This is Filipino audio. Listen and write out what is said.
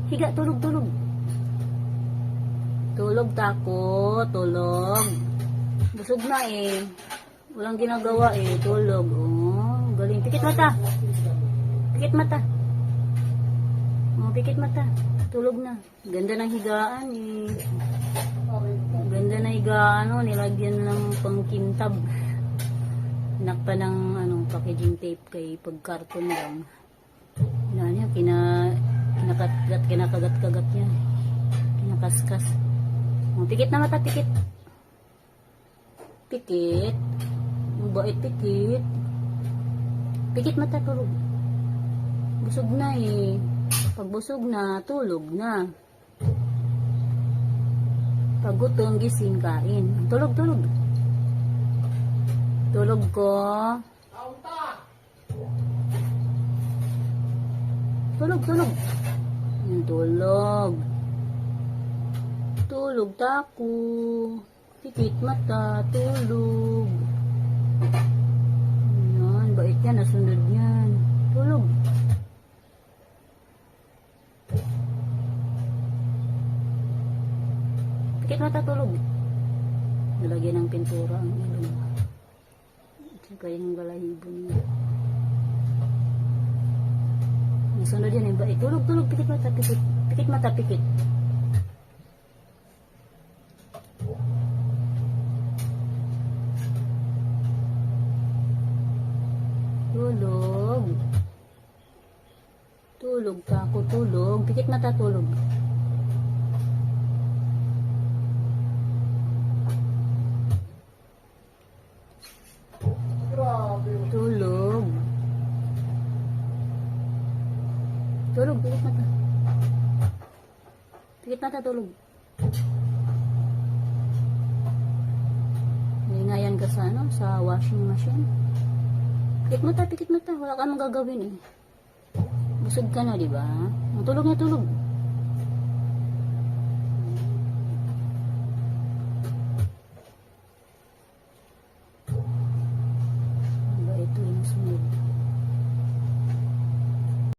Higa, tulog, tulog. Tulog tako, tulog. Busog na eh. Walang ginagawa eh, tulog. Oh, galing. Pikit mata. Pikit mata. Oh, pikit mata. Tulog na. Ganda ng higaan eh. Ganda na higaan, oh, nilagyan ng pangkintab. Nakpa ng packaging tape kay pagkarton lang. Ano niya, kinakagat-kagat niya. Kinakaskas. Oh, pikit na mata, pikit. Pikit. Mabait, pikit. Pikit mata, tulog. Busog na eh. Pag busog na, tulog na. Pag gutom, gising, kain. Tulog, tulog. Tulog ko. Tulog, tulog. Tulog. Tulog tako. Pikit mata, tulog. Ayan, bait yan, nasunod yan. Tulog. Pikit mata, tulog. Nalagyan ng pintura ang ilong. Saka yung balahibo niya. Nasunod yan, yung bait. Tulog, tulog, pikit mata, pikit. Pikit mata, pikit. Tulog. Tulog tako, tulog. Pikit mata, tulog. Tulog. Tulog, pikit mata. Pikit mata, tulog. Ngayon ka sa washing machine. Pikit mata, pikit mata. Wala ka nang gagawin eh. Busog ka na, di ba? Tulog na, tulog.